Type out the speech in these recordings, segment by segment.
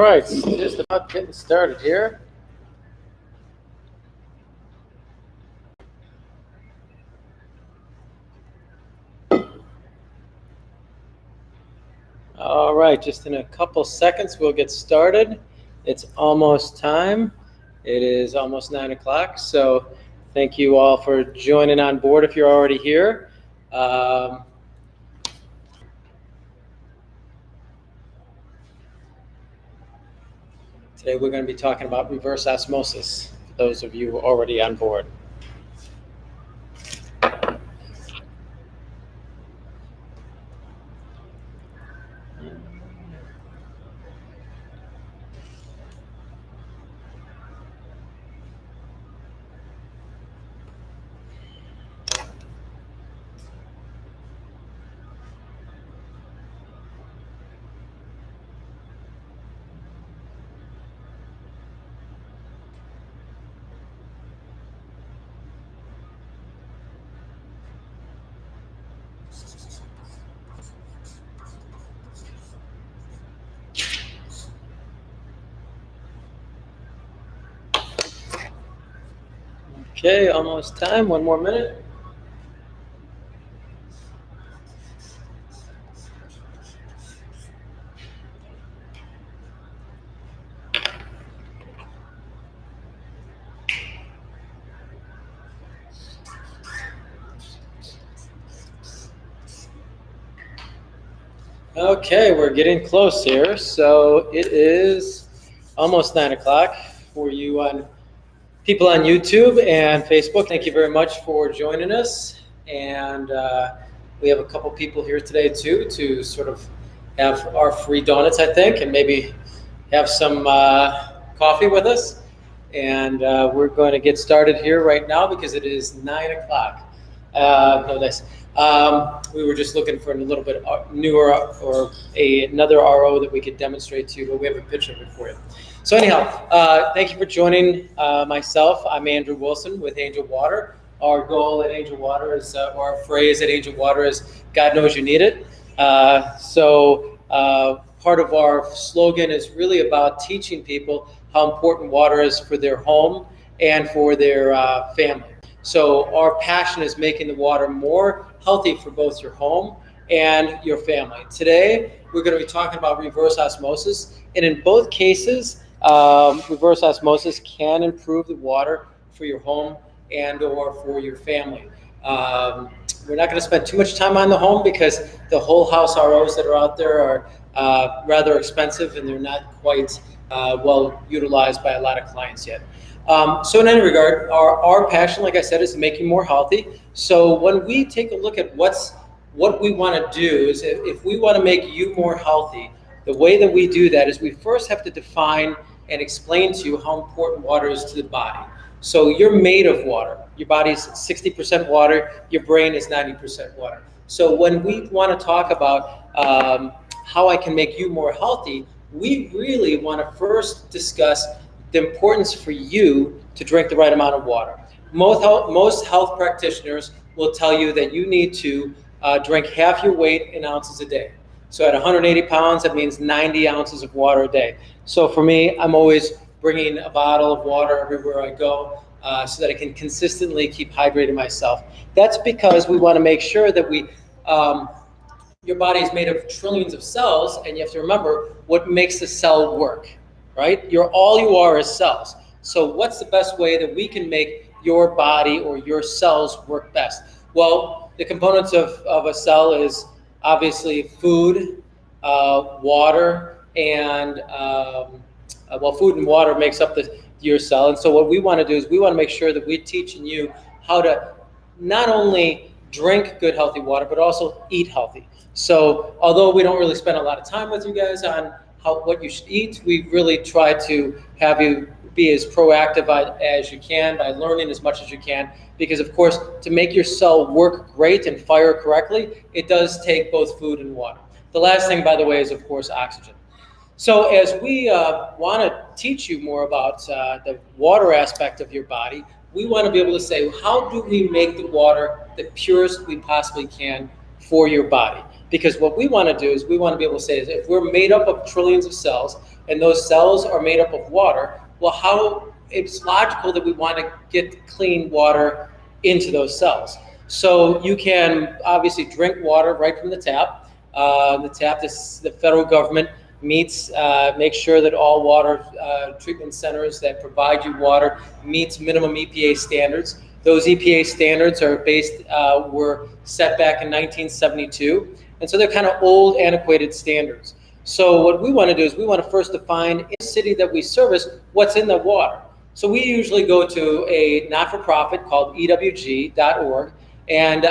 right, just about getting started here. All right, just in a couple seconds we'll get started. It's almost time. It is almost 9 o'clock, so thank you all for joining on board if you're already here. Today we're going to be talking about reverse osmosis, for those of you already on board. Okay, almost time. One more minute. Okay, we're getting close here. So it is almost 9 o'clock for you people on YouTube and Facebook. Thank you very much for joining us. And we have a couple people here today too to sort of have our free donuts, I think, and maybe have some coffee with us. And we're going to get started here right now because it is 9 o'clock. We were just looking for a little bit newer or another RO that we could demonstrate to you, but we have a picture of it for you. So anyhow, thank you for joining myself. I'm Andrew Wilson with Angel Water. Our goal at Angel Water is, or our phrase at Angel Water is, God knows you need it. So part of our slogan is really about teaching people how important water is for their home and for their family. So our passion is making the water more healthy for both your home and your family. Today, we're going to be talking about reverse osmosis. And in both cases, reverse osmosis can improve the water for your home and or for your family. We're not going to spend too much time on the home because the whole house ROs that are out there are rather expensive and they're not quite well utilized by a lot of clients yet. So in any regard, our passion, like I said, is to make you more healthy. So when we take a look at what we want to do is if we want to make you more healthy, the way that we do that is we first have to define and explain to you how important water is to the body. So you're made of water. Your body's 60% water. Your brain is 90% water. So when we want to talk about how I can make you more healthy, we really want to first discuss the importance for you to drink the right amount of water. Most health practitioners will tell you that you need to drink half your weight in ounces a day. So at 180 pounds, that means 90 ounces of water a day. So for me, I'm always bringing a bottle of water everywhere I go so that I can consistently keep hydrating myself. That's because we want to make sure that your body is made of trillions of cells, and you have to remember what makes the cell work. Right? All you are is cells. So what's the best way that we can make your body or your cells work best? Well, the components of a cell is obviously food, water, and food and water makes up your cell. And so what we want to do is we want to make sure that we're teaching you how to not only drink good, healthy water, but also eat healthy. So although we don't really spend a lot of time with you guys on what you should eat, we really try to have you be as proactive as you can by learning as much as you can, because of course to make your cell work great and fire correctly, it does take both food and water. The last thing, by the way, is of course oxygen. So as we want to teach you more about the water aspect of your body, we want to be able to say, how do we make the water the purest we possibly can for your body? Because what we want to do is we want to be able to say is if we're made up of trillions of cells and those cells are made up of water, well, how it's logical that we want to get clean water into those cells. So you can obviously drink water right from the tap. The federal government makes sure that all water treatment centers that provide you water meets minimum EPA standards. Those EPA standards were set back in 1972, and so they're kind of old, antiquated standards. So what we want to do is we want to first define in the city that we service what's in the water. So we usually go to a not-for-profit called EWG.org, and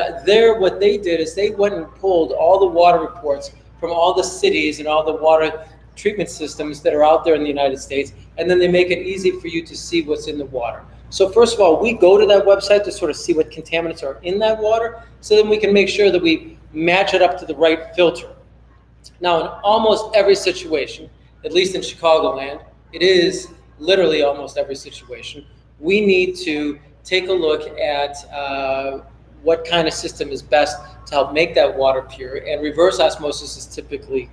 what they did is they went and pulled all the water reports from all the cities and all the water treatment systems that are out there in the United States, and then they make it easy for you to see what's in the water. So first of all, we go to that website to sort of see what contaminants are in that water, so then we can make sure that we match it up to the right filter. Now, in almost every situation, at least in Chicagoland, it is literally almost every situation, we need to take a look at what kind of system is best to help make that water pure, and reverse osmosis is typically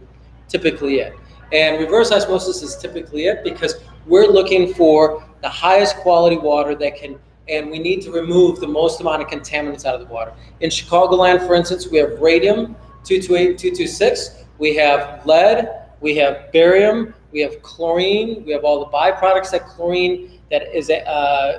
it. And reverse osmosis is typically it because we're looking for the highest quality water and we need to remove the most amount of contaminants out of the water. In Chicagoland, for instance, we have radium 228, 226, we have lead, we have barium, we have chlorine, we have all the byproducts that chlorine that is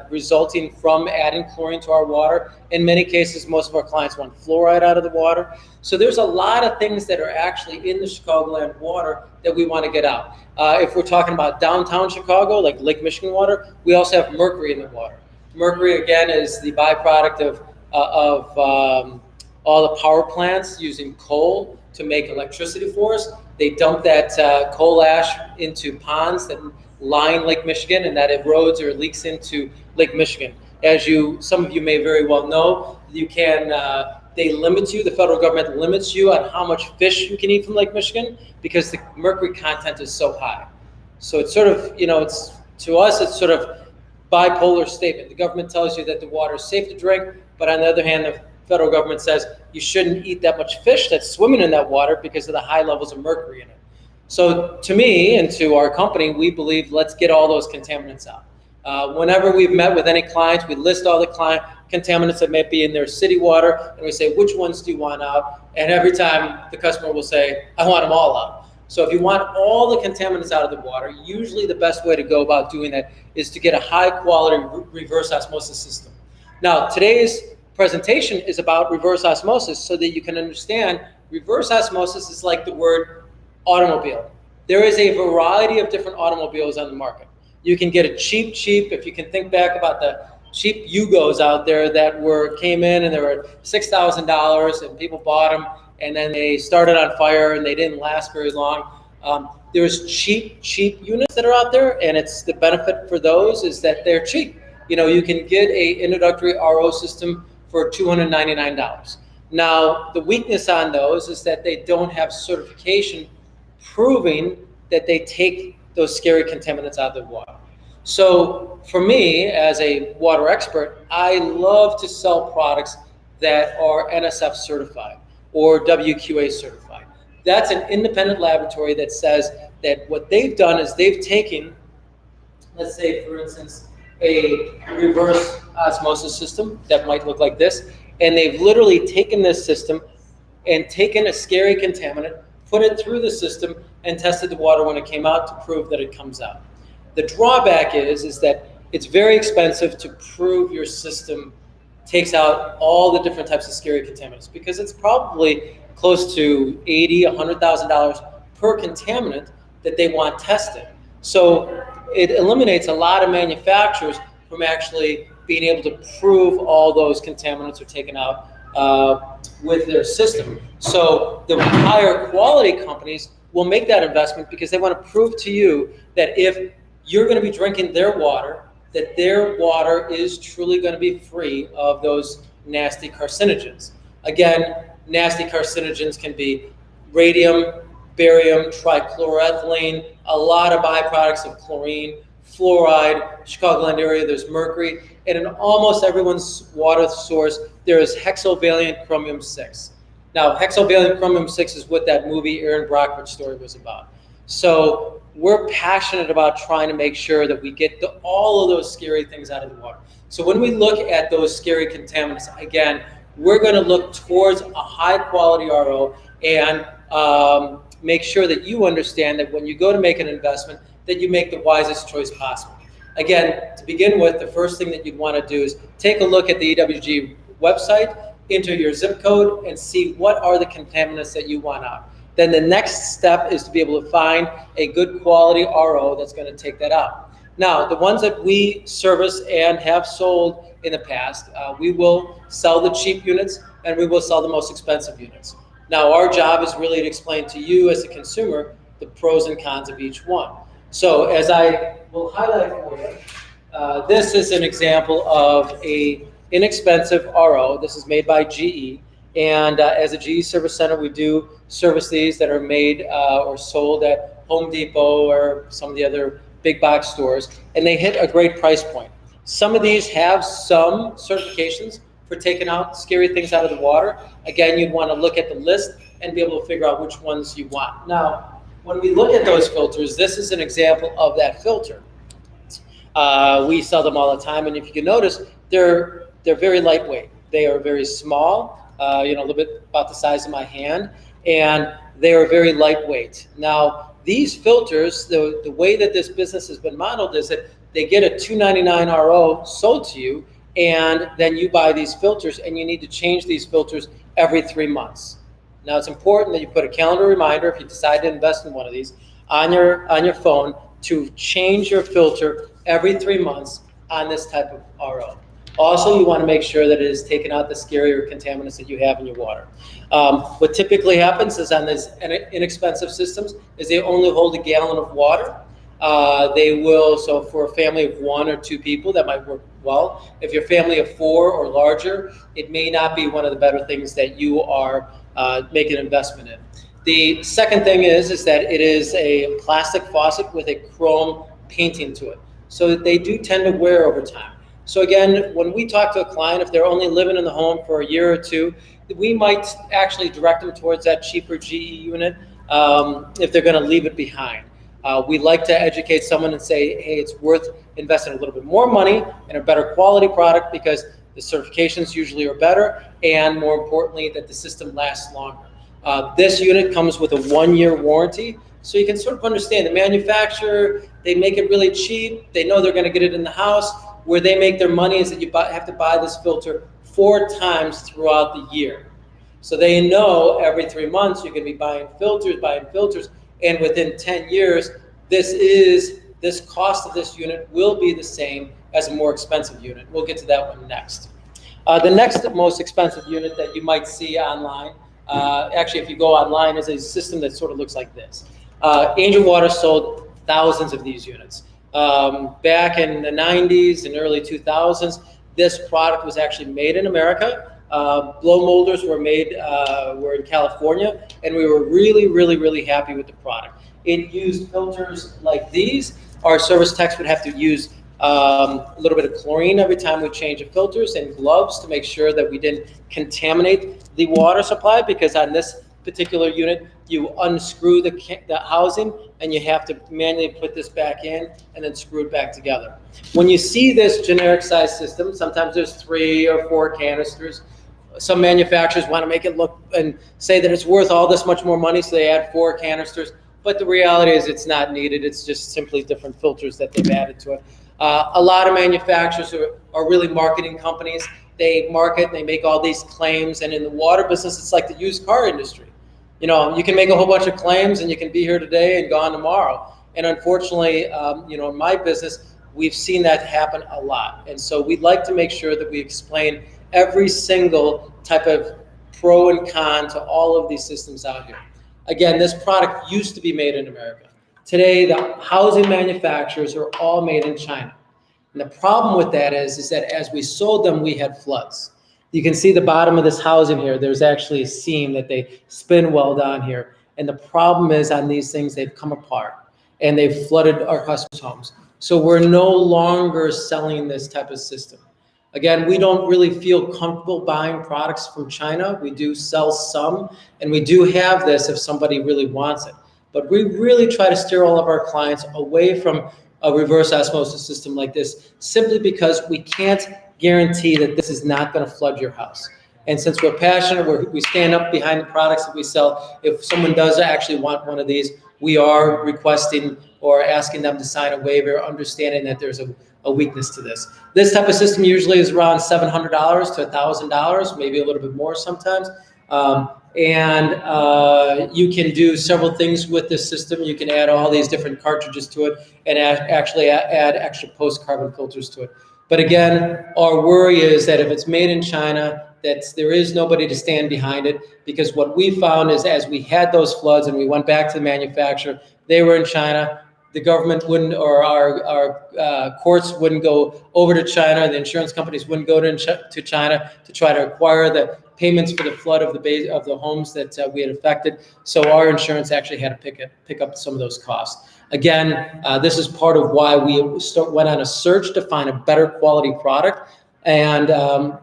resulting from adding chlorine to our water. In many cases, most of our clients want fluoride out of the water. So there's a lot of things that are actually in the Chicagoland water that we want to get out. If we're talking about downtown Chicago, like Lake Michigan water, we also have mercury in the water. Mercury, again, is the byproduct of all the power plants using coal to make electricity for us. They dump that coal ash into ponds that line Lake Michigan, and that erodes or leaks into Lake Michigan. As some of you may very well know, they limit you, the federal government limits you on how much fish you can eat from Lake Michigan because the mercury content is so high. So it's sort of, to us, it's sort of bipolar statement. The government tells you that the water is safe to drink, but on the other hand, the federal government says you shouldn't eat that much fish that's swimming in that water because of the high levels of mercury in it. So to me and to our company, we believe let's get all those contaminants out. Whenever we've met with any clients, we list all the contaminants that may be in their city water, and we say, which ones do you want out? And every time the customer will say, I want them all out. So if you want all the contaminants out of the water, usually the best way to go about doing that is to get a high quality reverse osmosis system. Now, today's presentation is about reverse osmosis so that you can understand reverse osmosis is like the word automobile. There is a variety of different automobiles on the market. You can get a cheap, if you can think back about the cheap Yugos out there that came in and they were $6,000 and people bought them and then they started on fire and they didn't last very long. There's cheap units that are out there, and it's the benefit for those is that they're cheap. You can get a introductory RO system for $299. Now, the weakness on those is that they don't have certification proving that they take those scary contaminants out of the water. So for me, as a water expert, I love to sell products that are NSF certified or WQA certified. That's an independent laboratory that says that what they've done is they've taken, let's say, for instance, a reverse osmosis system that might look like this, and they've literally taken this system and taken a scary contaminant, put it through the system, and tested the water when it came out to prove that it comes out. The drawback is that it's very expensive to prove your system takes out all the different types of scary contaminants because it's probably close to $80,000, $100,000 per contaminant that they want tested. So it eliminates a lot of manufacturers from actually being able to prove all those contaminants are taken out with their system. So the higher quality companies will make that investment because they want to prove to you that if you're going to be drinking their water, that their water is truly going to be free of those nasty carcinogens. Again, nasty carcinogens can be radium, barium, trichloroethylene, a lot of byproducts of chlorine, fluoride, Chicagoland area, there's mercury, and in almost everyone's water source, there is hexavalent chromium 6. Now, hexavalent chromium-6 is what that movie Aaron Brockovich story was about. So we're passionate about trying to make sure that we get all of those scary things out of the water. So when we look at those scary contaminants, again, we're going to look towards a high-quality RO and make sure that you understand that when you go to make an investment, that you make the wisest choice possible. Again, to begin with, the first thing that you'd want to do is take a look at the EWG website, enter your zip code, and see what are the contaminants that you want out. Then the next step is to be able to find a good quality RO that's going to take that out. Now, the ones that we service and have sold in the past, we will sell the cheap units and we will sell the most expensive units. Now, our job is really to explain to you as a consumer the pros and cons of each one. So as I will highlight for you, this is an example of a inexpensive RO. This is made by GE. And as a GE service center, we do service these that are made or sold at Home Depot or some of the other big box stores, and they hit a great price point. Some of these have some certifications for taking out scary things out of the water. Again, you'd want to look at the list and be able to figure out which ones you want. Now, when we look at those filters, this is an example of that filter. We sell them all the time, and if you can notice, they're very lightweight. They are very small. A little bit about the size of my hand, and they are very lightweight. Now, these filters, the way that this business has been modeled is that they get a $2.99 RO sold to you, and then you buy these filters, and you need to change these filters every 3 months. Now, it's important that you put a calendar reminder if you decide to invest in one of these on your phone to change your filter every 3 months on this type of RO. Also, you want to make sure that it is taken out the scarier contaminants that you have in your water. What typically happens is on these inexpensive systems is they only hold a gallon of water. They will, so for a family of 1 or 2 people, that might work well. If you're a family of 4 or larger, it may not be one of the better things that you are making an investment in. The second thing is that it is a plastic faucet with a chrome painting to it. So they do tend to wear over time. So again, when we talk to a client, if they're only living in the home for a year or 2, we might actually direct them towards that cheaper GE unit if they're going to leave it behind. We like to educate someone and say, hey, it's worth investing a little bit more money in a better quality product because the certifications usually are better, and more importantly, that the system lasts longer. This unit comes with a 1-year warranty, so you can sort of understand the manufacturer, they make it really cheap, they know they're going to get it in the house. Where they make their money is that you have to buy this filter 4 times throughout the year. So they know every 3 months you're going to be buying filters, and within 10 years, this cost of this unit will be the same as a more expensive unit. We'll get to that one next. The next most expensive unit that you might see online, actually if you go online, is a system that sort of looks like this. Angel Water sold thousands of these units. Back in the 90s and early 2000s, this product was actually made in America. Blow molders were in California, and we were really happy with the product. It used filters like these. Our service techs would have to use a little bit of chlorine every time we change the filters, and gloves to make sure that we didn't contaminate the water supply, because on this particular unit, you unscrew the housing and you have to manually put this back in and then screw it back together. When you see this generic size system, sometimes there's 3 or 4 canisters. Some manufacturers want to make it look and say that it's worth all this much more money, so they add 4 canisters. But the reality is it's not needed. It's just simply different filters that they've added to it. A lot of manufacturers are really marketing companies. They market, they make all these claims, and in the water business, it's like the used car industry. You can make a whole bunch of claims and you can be here today and gone tomorrow. And unfortunately, in my business, we've seen that happen a lot. And so we'd like to make sure that we explain every single type of pro and con to all of these systems out here. Again, this product used to be made in America. Today, the housing manufacturers are all made in China. And the problem with that is that as we sold them, we had floods. You can see the bottom of this housing here. There's actually a seam that they spin weld on here. And the problem is on these things, they've come apart and they've flooded our customers' homes. So we're no longer selling this type of system. Again, we don't really feel comfortable buying products from China. We do sell some, and we do have this if somebody really wants it. But we really try to steer all of our clients away from a reverse osmosis system like this, simply because we can't guarantee that this is not going to flood your house. And since we're passionate, we stand up behind the products that we sell. If someone does actually want one of these, we are requesting or asking them to sign a waiver, understanding that there's a weakness to this. This type of system usually is around $700 to $1,000, maybe a little bit more sometimes. You can do several things with this system. You can add all these different cartridges to it and actually add extra post-carbon filters to it. But again, our worry is that if it's made in China, that there is nobody to stand behind it, because what we found is as we had those floods and we went back to the manufacturer, they were in China. The government wouldn't, or our courts wouldn't go over to China. The insurance companies wouldn't go to China to try to acquire the payments for the flood of the homes that we had affected. So our insurance actually had to pick up some of those costs. Again, this is part of why we went on a search to find a better quality product. And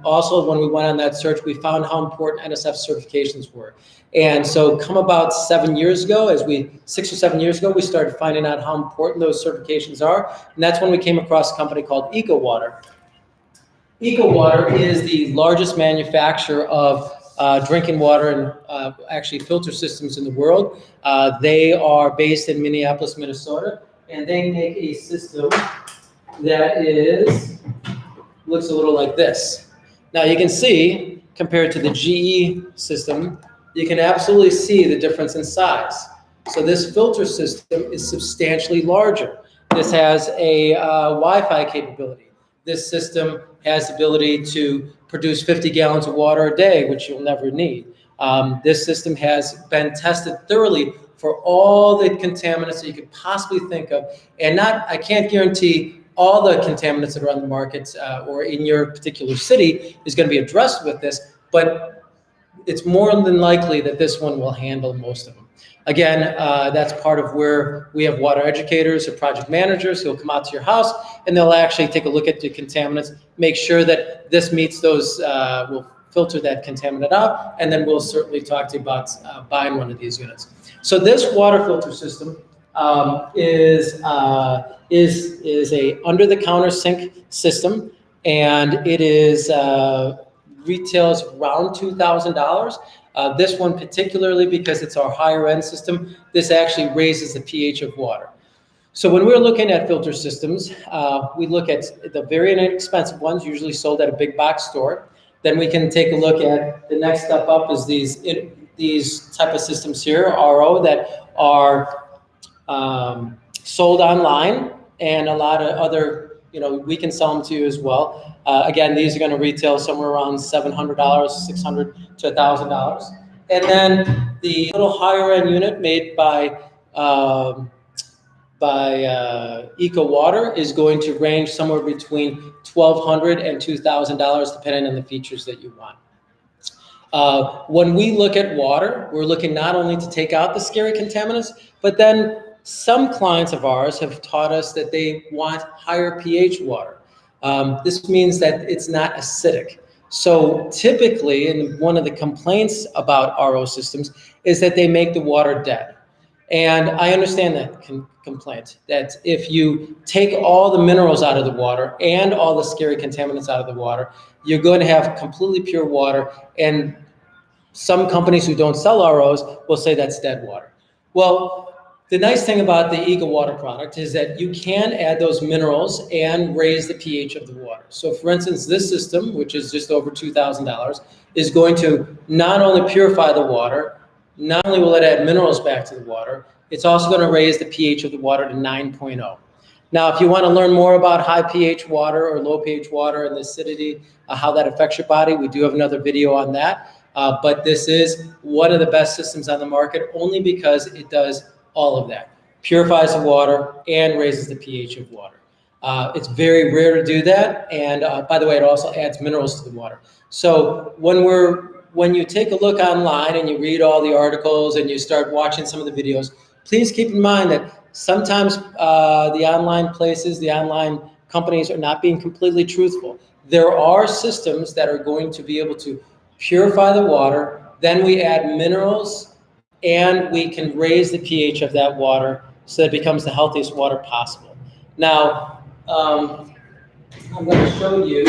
also when we went on that search, we found how important NSF certifications were. And so come about 7 years ago, 6 or 7 years ago, we started finding out how important those certifications are. And that's when we came across a company called EcoWater. EcoWater is the largest manufacturer of drinking water and actually filter systems in the world. They are based in Minneapolis, Minnesota, and they make a system that looks a little like this. Now you can see, compared to the GE system, you can absolutely see the difference in size. So this filter system is substantially larger. This has a Wi-Fi capability. This system has the ability to produce 50 gallons of water a day, which you'll never need. This system has been tested thoroughly for all the contaminants that you could possibly think of. And I can't guarantee all the contaminants that are on the market or in your particular city is going to be addressed with this, but it's more than likely that this one will handle most of them. Again, that's part of where we have water educators or project managers who will come out to your house and they'll actually take a look at the contaminants, make sure that this meets those, we'll filter that contaminant out, and then we'll certainly talk to you about buying one of these units. So this water filter system is a under-the-counter sink system, and it is retails around $2,000. This one particularly, because it's our higher end system, this actually raises the pH of water. So when we're looking at filter systems, we look at the very inexpensive ones, usually sold at a big box store. Then we can take a look at the next step up is these type of systems here, RO, that are sold online, and a lot of other, we can sell them to you as well. Again, these are going to retail somewhere around $700, $600 to $1,000. And then the little higher end unit made by EcoWater is going to range somewhere between $1,200 and $2,000, depending on the features that you want. When we look at water, we're looking not only to take out the scary contaminants, but then some clients of ours have taught us that they want higher pH water. This means that it's not acidic. So typically, and one of the complaints about RO systems is that they make the water dead. And I understand that complaint, that if you take all the minerals out of the water and all the scary contaminants out of the water, you're going to have completely pure water. And some companies who don't sell ROs will say that's dead water. Well, the nice thing about the EcoWater product is that you can add those minerals and raise the pH of the water. So for instance, this system, which is just over $2,000, is going to not only purify the water, not only will it add minerals back to the water, it's also going to raise the pH of the water to 9.0. Now, if you want to learn more about high pH water or low pH water and the acidity, how that affects your body, we do have another video on that. But this is one of the best systems on the market only because it does all of that. Purifies the water and raises the pH of water. It's very rare to do that. And by the way, it also adds minerals to the water. So when you take a look online and you read all the articles and you start watching some of the videos, please keep in mind that sometimes the online places, the online companies are not being completely truthful. There are systems that are going to be able to purify the water, then we add minerals, and we can raise the pH of that water so that it becomes the healthiest water possible. Now, I'm going to show you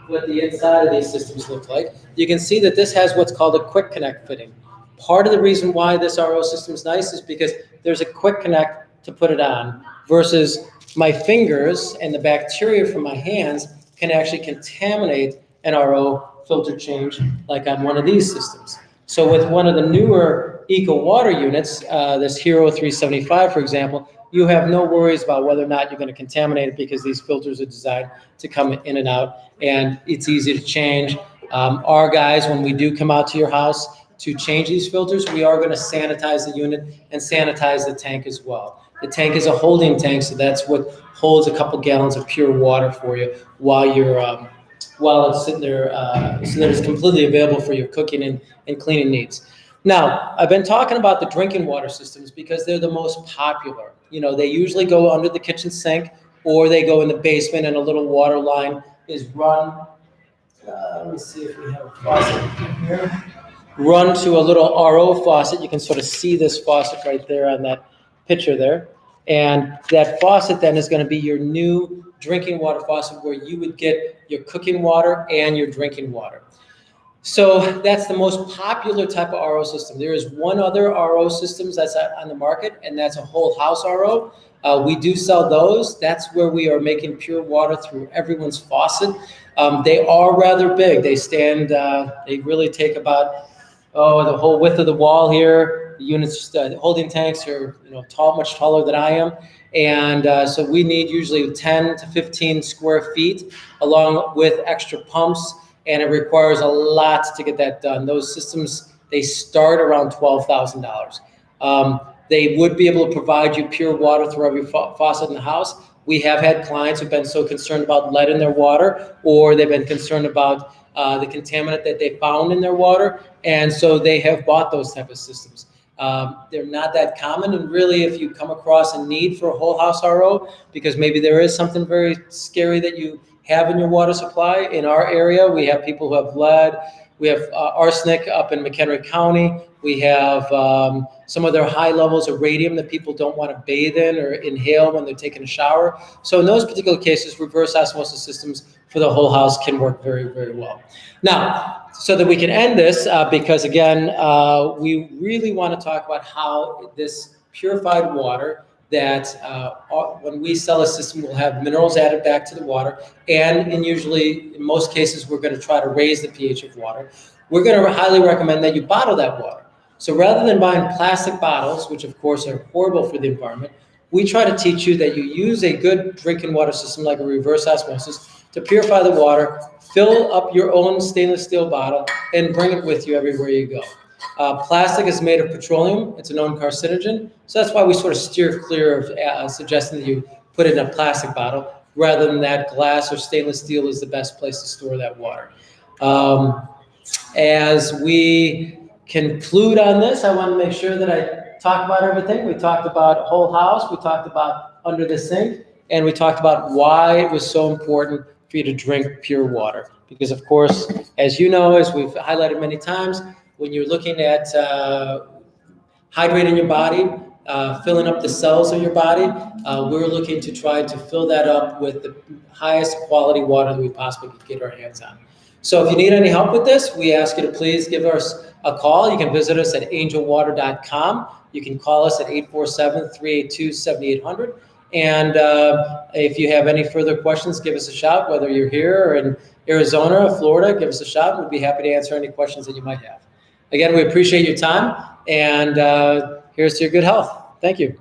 what the inside of these systems look like. You can see that this has what's called a quick connect fitting. Part of the reason why this RO system is nice is because there's a quick connect to put it on, versus my fingers and the bacteria from my hands can actually contaminate an RO filter change like on one of these systems. So with one of the newer Eco Water units, this Hero 375, for example, you have no worries about whether or not you're going to contaminate it, because these filters are designed to come in and out, and it's easy to change. Our guys, when we do come out to your house to change these filters, we are going to sanitize the unit and sanitize the tank as well. The tank is a holding tank, so that's what holds a couple gallons of pure water for you while you're while it's sitting there, so that it's completely available for your cooking and cleaning needs. Now, I've been talking about the drinking water systems because they're the most popular. You know, they usually go under the kitchen sink, or they go in the basement and a little water line is run. Let me see if we have a faucet here. Run to a little RO faucet. You can sort of see this faucet right there on that picture there. And that faucet then is going to be your new drinking water faucet, where you would get your cooking water and your drinking water. So that's the most popular type of RO system. There is one other RO system that's on the market, and that's a whole house RO. We do sell those. That's where we are making pure water through everyone's faucet. They are rather big. They stand, they really take about, the whole width of the wall here. The units, the holding tanks are, tall, much taller than I am. And so we need usually 10 to 15 square feet, along with extra pumps. And it requires a lot to get that done. Those systems, they start around $12,000. They would be able to provide you pure water through every faucet in the house. We have had clients who've been so concerned about lead in their water, or they've been concerned about the contaminant that they found in their water, and so they have bought those type of systems. They're not that common, and really, if you come across a need for a whole house RO, because maybe there is something very scary that you have in your water supply. In our area, we have people who have lead. We have arsenic up in McHenry County. We have some of their high levels of radium that people don't want to bathe in or inhale when they're taking a shower. So in those particular cases, reverse osmosis systems for the whole house can work very, very well. Now, so that we can end this, because again, we really want to talk about how this purified water that when we sell a system, we'll have minerals added back to the water, and in most cases, we're going to try to raise the pH of water. We're going to highly recommend that you bottle that water. So rather than buying plastic bottles, which of course are horrible for the environment, we try to teach you that you use a good drinking water system like a reverse osmosis to purify the water, fill up your own stainless steel bottle, and bring it with you everywhere you go. Plastic is made of petroleum. It's a known carcinogen. So that's why we sort of steer clear of suggesting that you put it in a plastic bottle, rather than that glass or stainless steel is the best place to store that water. As we conclude on this, I want to make sure that I talk about everything. We talked about whole house. We talked about under the sink. And we talked about why it was so important for you to drink pure water. Because, of course, as you know, as we've highlighted many times, when you're looking at hydrating your body, filling up the cells of your body, we're looking to try to fill that up with the highest quality water that we possibly could get our hands on. So if you need any help with this, we ask you to please give us a call. You can visit us at angelwater.com. You can call us at 847-382-7800. And if you have any further questions, give us a shout, whether you're here or in Arizona or Florida, give us a shout. We'd be happy to answer any questions that you might have. Again, we appreciate your time, and here's to your good health. Thank you.